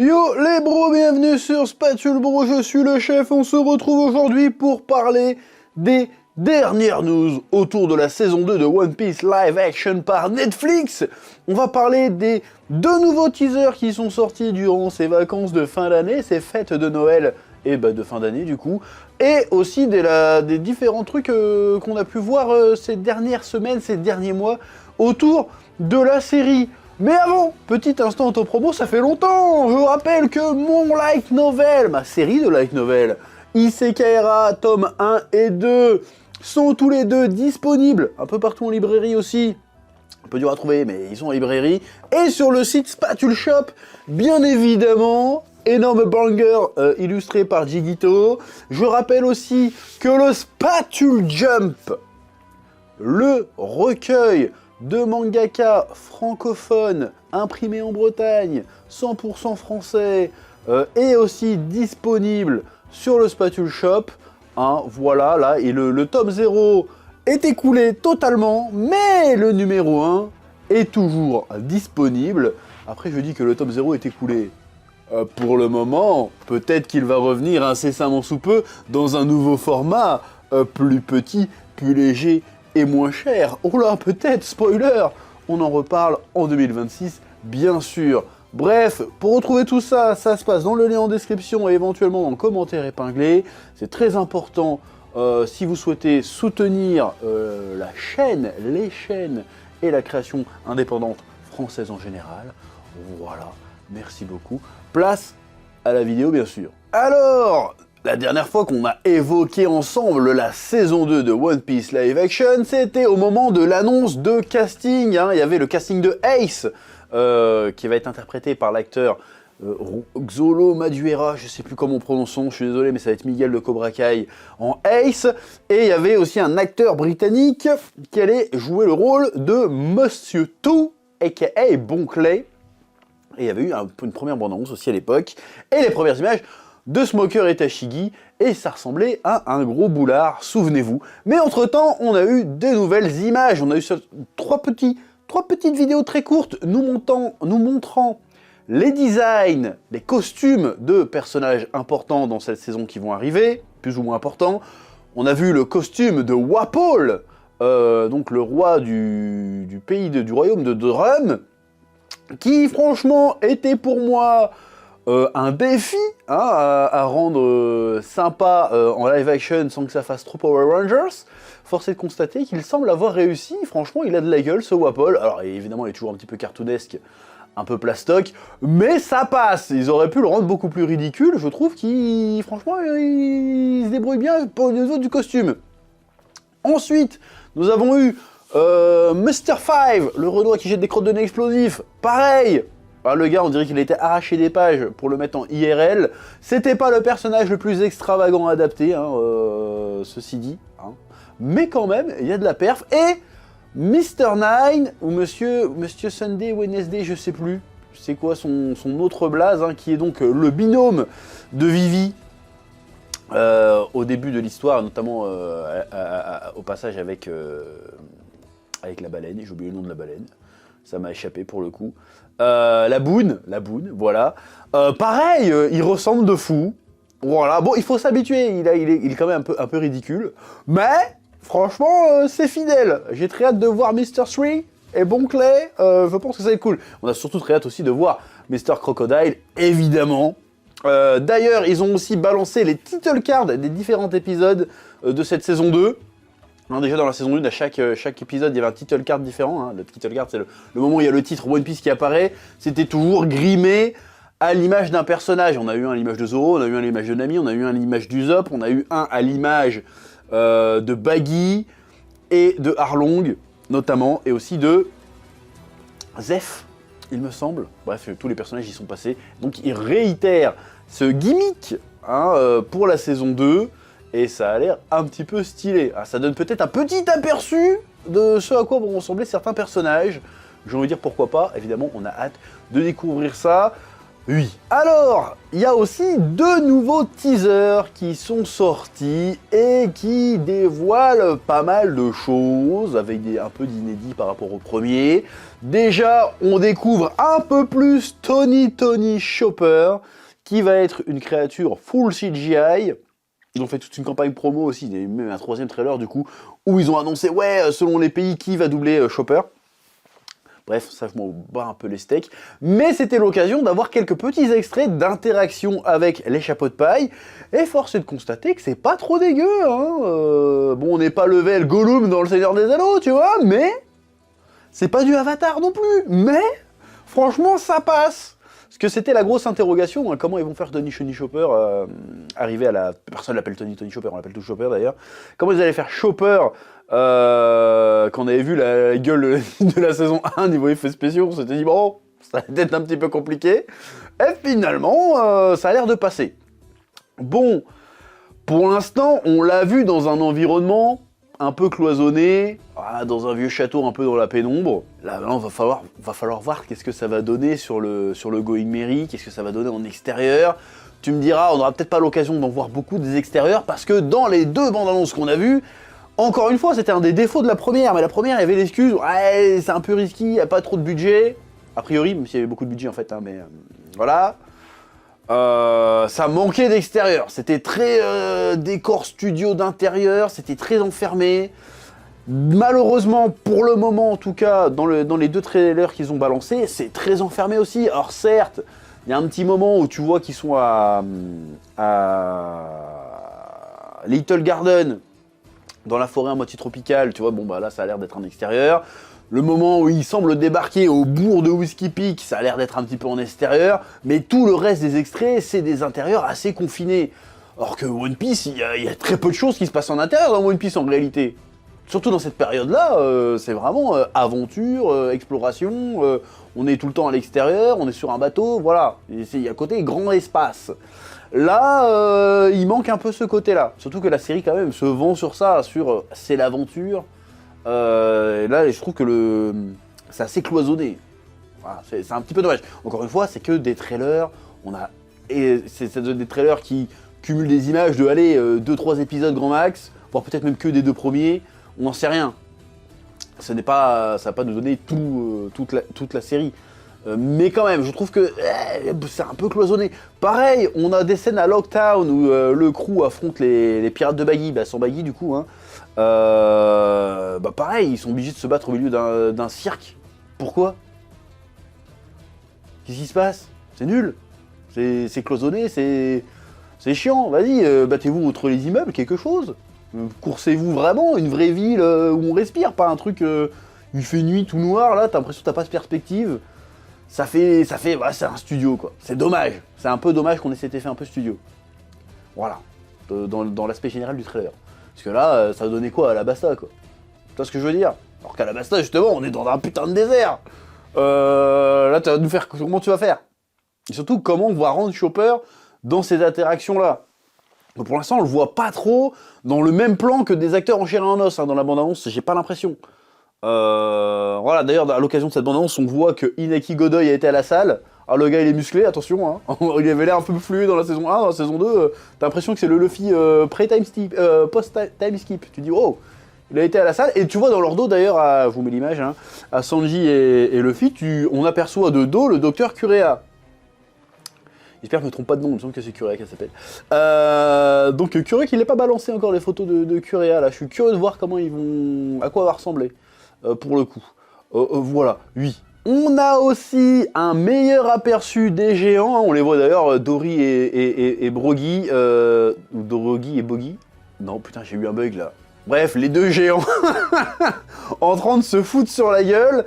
Yo les bros, bienvenue sur Spatule Bro, je suis le chef. On se retrouve aujourd'hui pour parler des dernières news autour de la saison 2 de One Piece live action par Netflix. On va parler des deux nouveaux teasers qui sont sortis durant ces vacances de fin d'année, ces fêtes de Noël et de fin d'année du coup, et aussi des différents trucs qu'on a pu voir ces dernières semaines, ces derniers mois autour de la série. Mais avant, petit instant auto-promo, ça fait longtemps. Je vous rappelle que mon light novel, ma série de light novel, Isekaiara, tome 1 et 2, sont tous les deux disponibles, un peu partout en librairie aussi. Un peu dur à trouver, mais ils sont en librairie. Et sur le site Spatule Shop, bien évidemment, énorme banger illustré par Jigito. Je rappelle aussi que le Spatule Jump, le recueil de mangaka francophones imprimés en Bretagne, 100% français, est aussi disponible sur le Spatule Shop. Hein, voilà, là, et le tome 0 est écoulé totalement, mais le numéro 1 est toujours disponible. Après, je dis que le tome 0 est écoulé. Pour le moment, peut-être qu'il va revenir incessamment sous peu dans un nouveau format, plus petit, plus léger et moins cher. Oh là, peut-être, spoiler, on en reparle en 2026, bien sûr. Bref, pour retrouver tout ça, ça se passe dans le lien en description et éventuellement dans le commentaire épinglé. C'est très important si vous souhaitez soutenir la chaîne, les chaînes et la création indépendante française en général. Voilà, merci beaucoup. Place à la vidéo, bien sûr. Alors, la dernière fois qu'on a évoqué ensemble la saison 2 de One Piece Live Action, c'était au moment de l'annonce de casting. Hein. Il y avait le casting de Ace, qui va être interprété par l'acteur Xolo Madureira, je sais plus comment on prononce son nom, je suis désolé, mais ça va être Miguel de Cobra Kai en Ace. Et il y avait aussi un acteur britannique qui allait jouer le rôle de Monsieur Two, a.k.a. Bon Clay. Et il y avait eu une première bande-annonce aussi à l'époque, et les premières images de Smoker et Tashigi, et ça ressemblait à un gros boulard, souvenez-vous. Mais entre-temps, on a eu des nouvelles images, on a eu trois petites vidéos très courtes nous montrant les designs, les costumes de personnages importants dans cette saison qui vont arriver, plus ou moins importants. On a vu le costume de Wapol, donc le roi du royaume de Drum, qui franchement était pour moi un défi hein, à rendre sympa en live action sans que ça fasse trop Power Rangers. Force est de constater qu'il semble avoir réussi, franchement il a de la gueule ce Wapol. Alors évidemment il est toujours un petit peu cartoonesque, un peu plastoc, mais ça passe. Ils auraient pu le rendre beaucoup plus ridicule, je trouve qu'il franchement il se débrouille bien au niveau du costume. Ensuite, nous avons eu Mr. Five, le Renoir qui jette des crottes de nez explosifs. Pareil, le gars, on dirait qu'il a été arraché des pages pour le mettre en IRL. C'était pas le personnage le plus extravagant adapté, hein, ceci dit. Hein. Mais quand même, il y a de la perf. Et Mr. Nine, ou Monsieur Sunday, Wednesday, je sais plus. C'est quoi son autre blaze, hein, qui est donc le binôme de Vivi. Au début de l'histoire, notamment au passage avec la baleine, j'ai oublié le nom de la baleine, ça m'a échappé pour le coup. La boune, voilà. Pareil, il ressemble de fou. Voilà, bon, il faut s'habituer, il est quand même un peu ridicule, mais franchement, c'est fidèle. J'ai très hâte de voir Mr. 3 et Bon Clay, je pense que ça va être cool. On a surtout très hâte aussi de voir Mr. Crocodile, évidemment. D'ailleurs, ils ont aussi balancé les title cards des différents épisodes de cette saison 2. Hein, déjà dans la saison 1, à chaque épisode, il y avait un title card différent. Hein. Le title card, c'est le moment où il y a le titre One Piece qui apparaît. C'était toujours grimé à l'image d'un personnage. On a eu un à l'image de Zoro, on a eu un à l'image de Nami, on a eu un à l'image d'Usopp, on a eu un à l'image de Baggy et de Arlong, notamment, et aussi de Zeph, il me semble. Bref, tous les personnages y sont passés. Donc ils réitèrent ce gimmick hein, pour la saison 2. Et ça a l'air un petit peu stylé. Ah, ça donne peut-être un petit aperçu de ce à quoi vont ressembler certains personnages. J'ai envie de dire pourquoi pas, évidemment on a hâte de découvrir ça. Oui. Alors, il y a aussi 2 nouveaux teasers qui sont sortis et qui dévoilent pas mal de choses, avec un peu d'inédit par rapport au premier. Déjà, on découvre un peu plus Tony Chopper, qui va être une créature full CGI. Ils ont fait toute une campagne promo aussi, il y a même un 3e trailer du coup, où ils ont annoncé, ouais, selon les pays, qui va doubler Chopper. Bref, ça je m'en bats un peu les steaks. Mais c'était l'occasion d'avoir quelques petits extraits d'interaction avec les chapeaux de paille. Et force est de constater que c'est pas trop dégueu. Hein. Bon, on n'est pas level Gollum dans le Seigneur des Anneaux, tu vois, mais c'est pas du Avatar non plus. Mais franchement, ça passe. Parce que c'était la grosse interrogation, hein, comment ils vont faire Tony Chopper arriver à la... Personne l'appelle Tony Chopper, on l'appelle tout Chopper d'ailleurs. Comment ils allaient faire Chopper quand on avait vu la gueule de la saison 1 niveau effets spéciaux, on s'était dit bon, ça va être un petit peu compliqué. Et finalement, ça a l'air de passer. Bon, pour l'instant, on l'a vu dans un environnement un peu cloisonné, dans un vieux château un peu dans la pénombre. Là, maintenant, va falloir voir qu'est-ce que ça va donner sur le Going Merry, qu'est-ce que ça va donner en extérieur. Tu me diras, on n'aura peut-être pas l'occasion d'en voir beaucoup des extérieurs, parce que dans les 2 bandes annonces qu'on a vues, encore une fois, c'était un des défauts de la première, mais la première, il y avait l'excuse, ouais, c'est un peu risqué, il n'y a pas trop de budget. A priori, même s'il y avait beaucoup de budget en fait, hein, mais voilà. Ça manquait d'extérieur, c'était très décor studio d'intérieur, c'était très enfermé. Malheureusement, pour le moment en tout cas, dans les 2 trailers qu'ils ont balancés, c'est très enfermé aussi. Alors certes, il y a un petit moment où tu vois qu'ils sont à Little Garden, dans la forêt à moitié tropicale, tu vois, bon bah là ça a l'air d'être un extérieur. Le moment où il semble débarquer au bourg de Whiskey Peak, ça a l'air d'être un petit peu en extérieur, mais tout le reste des extraits, c'est des intérieurs assez confinés. Alors que One Piece, il y a très peu de choses qui se passent en intérieur dans One Piece en réalité. Surtout dans cette période-là, c'est vraiment aventure, exploration, on est tout le temps à l'extérieur, on est sur un bateau, voilà. Il y a côté grand espace. Là, il manque un peu ce côté-là. Surtout que la série, quand même, se vend sur ça, sur c'est l'aventure. Et là, je trouve que c'est assez cloisonné. Voilà, c'est un petit peu dommage. Encore une fois, c'est que des trailers. C'est des trailers qui cumulent des images de, allez, 2-3 épisodes grand max, voire peut-être même que des 2 premiers. On n'en sait rien. Ça va pas nous donner toute la série. Mais quand même, je trouve que c'est un peu cloisonné. Pareil, on a des scènes à Locktown où le crew affronte les pirates de Baggy, sans Baggy du coup. Hein. Pareil, ils sont obligés de se battre au milieu d'un cirque. Pourquoi? Qu'est-ce qui se passe? C'est nul. C'est cloisonné, c'est chiant. Vas-y, battez-vous entre les immeubles, quelque chose. Coursez-vous vraiment, une vraie ville où on respire, pas un truc... il fait nuit tout noir, là, t'as l'impression que t'as pas de perspective. Ça fait, c'est un studio quoi. C'est dommage. C'est un peu dommage qu'on ait cet effet un peu studio. Voilà. Dans l'aspect général du trailer. Parce que là, ça va donner quoi à Alabasta quoi. Tu vois ce que je veux dire? Alors qu'à Alabasta, justement, on est dans un putain de désert. Là, tu vas nous faire. Comment tu vas faire? Et surtout, comment on va rendre Chopper dans ces interactions-là? Donc pour l'instant, on le voit pas trop dans le même plan que des acteurs en chair et en os. Hein, dans la bande-annonce, j'ai pas l'impression. Voilà, d'ailleurs, à l'occasion de cette bande-annonce, on voit que Inaki Godoy a été à la salle. Alors le gars, il est musclé, attention, hein. Il avait l'air un peu fluide dans la saison 1, dans la saison 2, t'as l'impression que c'est le Luffy pré-time skip, post-time skip. Tu dis, oh, il a été à la salle. Et tu vois dans leur dos, d'ailleurs, je vous mets l'image, hein, à Sanji et Luffy, on aperçoit de dos le docteur Kureha. J'espère que je me trompe pas de nom, il me semble que c'est Kureha qu'elle s'appelle. Donc Kureha qui n'a pas balancé encore les photos de Kureha, là. Je suis curieux de voir comment à quoi va ressembler. Pour le coup. Voilà, oui. On a aussi un meilleur aperçu des géants, hein. On les voit d'ailleurs, Dory et Brogy, ou Dorogi et Bogi. Non, putain, j'ai eu un bug là. Bref, les 2 géants en train de se foutre sur la gueule.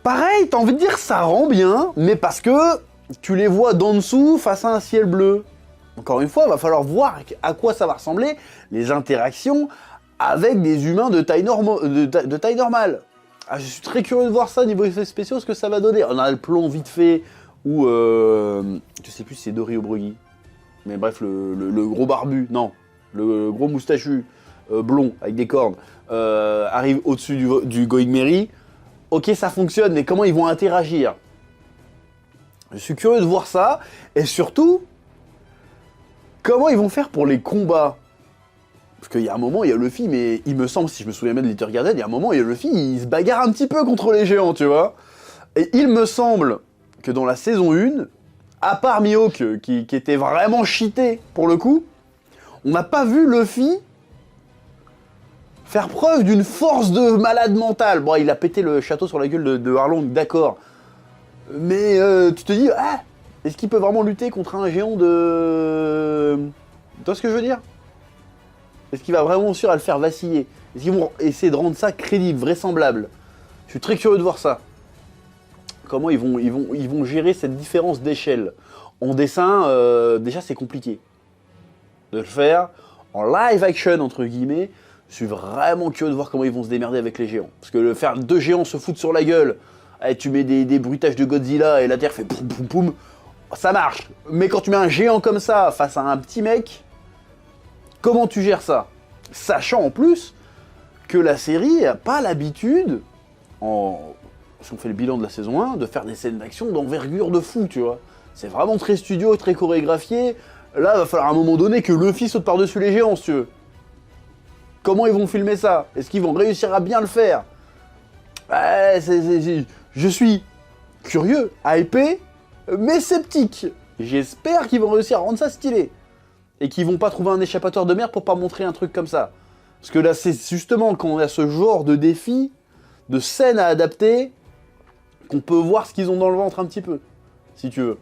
Pareil, t'as envie de dire ça rend bien, mais parce que tu les vois d'en dessous face à un ciel bleu. Encore une fois, il va falloir voir à quoi ça va ressembler, les interactions avec des humains de taille normale. Ah, je suis très curieux de voir ça niveau effets spéciaux, ce que ça va donner. On a le plan vite fait où, je sais plus si c'est Dory ou Brogy, mais bref, le gros barbu, non, le gros moustachu, blond, avec des cornes, arrive au-dessus du Going Merry. Ok, ça fonctionne, mais comment ils vont interagir? Je suis curieux de voir ça, et surtout, comment ils vont faire pour les combats? Parce qu'il y a un moment, il y a Luffy, mais il me semble, si je me souviens bien de Little Garden, il y a un moment, il y a Luffy, il se bagarre un petit peu contre les géants, tu vois. Et il me semble que dans la saison 1, à part Mihawk, qui était vraiment cheaté pour le coup, on n'a pas vu Luffy faire preuve d'une force de malade mental. Bon, il a pété le château sur la gueule de Arlong, d'accord. Mais tu te dis, ah, est-ce qu'il peut vraiment lutter contre un géant de... Tu vois ce que je veux dire? Est-ce qu'il va vraiment réussir à le faire vaciller? Est-ce qu'ils vont essayer de rendre ça crédible, vraisemblable? Je suis très curieux de voir ça. Comment ils vont gérer cette différence d'échelle. En dessin, déjà c'est compliqué de le faire. En live action, entre guillemets, je suis vraiment curieux de voir comment ils vont se démerder avec les géants. Parce que faire 2 géants se foutre sur la gueule, et tu mets des bruitages de Godzilla et la terre fait poum poum poum, ça marche. Mais quand tu mets un géant comme ça face à un petit mec, comment tu gères ça? Sachant en plus que la série n'a pas l'habitude, si on fait le bilan de la saison 1, de faire des scènes d'action d'envergure de fou, tu vois. C'est vraiment très studio, très chorégraphié. Là, il va falloir à un moment donné que Luffy saute par-dessus les géants, si tu veux. Comment ils vont filmer ça? Est-ce qu'ils vont réussir à bien le faire? Je suis curieux, hypé, mais sceptique. J'espère qu'ils vont réussir à rendre ça stylé. Et qu'ils vont pas trouver un échappatoire de merde pour pas montrer un truc comme ça. Parce que là, c'est justement quand on a ce genre de défi, de scène à adapter, qu'on peut voir ce qu'ils ont dans le ventre un petit peu, si tu veux.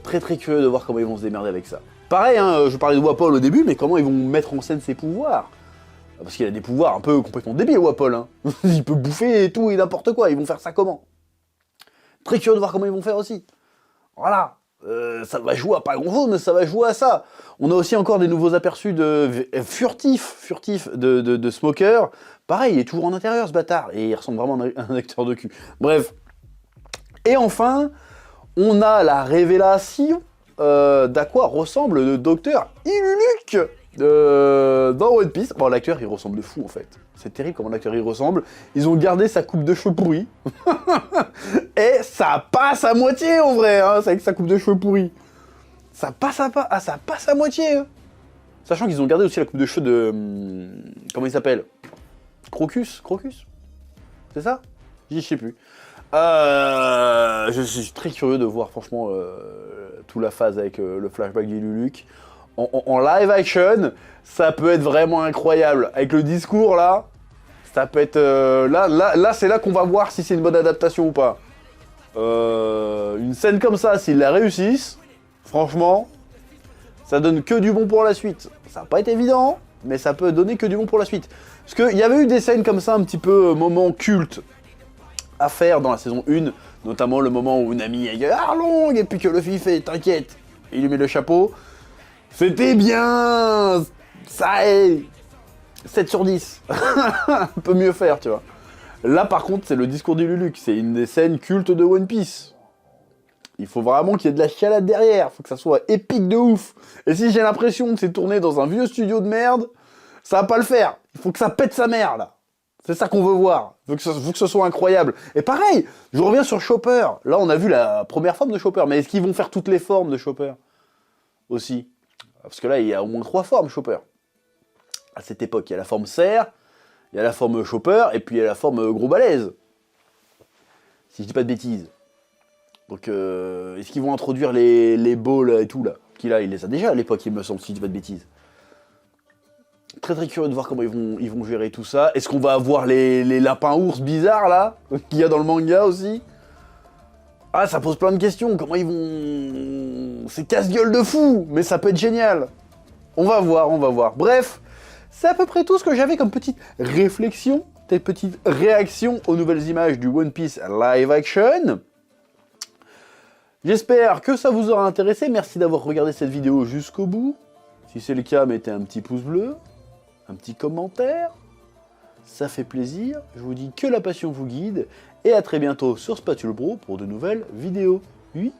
Très très curieux de voir comment ils vont se démerder avec ça. Pareil, hein, je parlais de Wapol au début, mais comment ils vont mettre en scène ses pouvoirs? Parce qu'il a des pouvoirs un peu complètement débiles, Wapol. Hein. Il peut bouffer et tout et n'importe quoi, ils vont faire ça comment? Très curieux de voir comment ils vont faire aussi. Voilà. Ça va jouer à pas grand chose, mais ça va jouer à ça. On a aussi encore des nouveaux aperçus de furtifs de Smoker. Pareil, il est toujours en intérieur ce bâtard, et il ressemble vraiment à un acteur de cul. Bref. Et enfin, on a la révélation d'à quoi ressemble le docteur Iluluke dans One Piece. Bon, l'acteur il ressemble de fou en fait. C'est terrible comment l'acteur il ressemble. Ils ont gardé sa coupe de cheveux pourrie. Et ça passe à moitié en vrai, hein, avec sa coupe de cheveux pourrie. Ça passe à moitié. Hein. Sachant qu'ils ont gardé aussi la coupe de cheveux de... comment il s'appelle? Crocus? C'est ça? Je sais plus. Je suis très curieux de voir franchement toute la phase avec le flashback d'Iluluke. En live action, ça peut être vraiment incroyable. Avec le discours là, ça peut être... là c'est là qu'on va voir si c'est une bonne adaptation ou pas. Une scène comme ça, s'ils la réussissent, franchement, ça donne que du bon pour la suite. Ça va pas être évident, mais ça peut donner que du bon pour la suite. Parce qu'il y avait eu des scènes comme ça, un petit peu moment culte à faire dans la saison 1, notamment le moment où Nami a dit Arlong, et puis que Luffy fait t'inquiète, il lui met le chapeau. C'était bien, ça est 7 sur 10. On peut mieux faire, tu vois. Là, par contre, c'est le discours d'Iluluke. C'est une des scènes cultes de One Piece. Il faut vraiment qu'il y ait de la chialade derrière. Il faut que ça soit épique de ouf. Et si j'ai l'impression que c'est tourné dans un vieux studio de merde, ça va pas le faire. Il faut que ça pète sa mère, là. C'est ça qu'on veut voir. Il faut que ce soit incroyable. Et pareil, je reviens sur Chopper. Là, on a vu la première forme de Chopper. Mais est-ce qu'ils vont faire toutes les formes de Chopper aussi? Parce que là, il y a au moins 3 formes Chopper. À cette époque, il y a la forme cerf, il y a la forme Chopper, et puis il y a la forme gros balèze. Si je dis pas de bêtises. Donc, est-ce qu'ils vont introduire les balls et tout, là? Qu'il a, il les a déjà à l'époque, il me semble, si je dis pas de bêtises. Très très curieux de voir comment ils vont gérer tout ça. Est-ce qu'on va avoir les lapins ours bizarres, là, qu'il y a dans le manga aussi? Ah, ça pose plein de questions. Comment ils vont... C'est casse-gueule de fou, mais ça peut être génial. On va voir. Bref, c'est à peu près tout ce que j'avais comme petite réflexion, des petites réactions aux nouvelles images du One Piece live action. J'espère que ça vous aura intéressé. Merci d'avoir regardé cette vidéo jusqu'au bout. Si c'est le cas, mettez un petit pouce bleu, un petit commentaire. Ça fait plaisir. Je vous dis que la passion vous guide. Et à très bientôt sur Spatule Bro pour de nouvelles vidéos. Oui.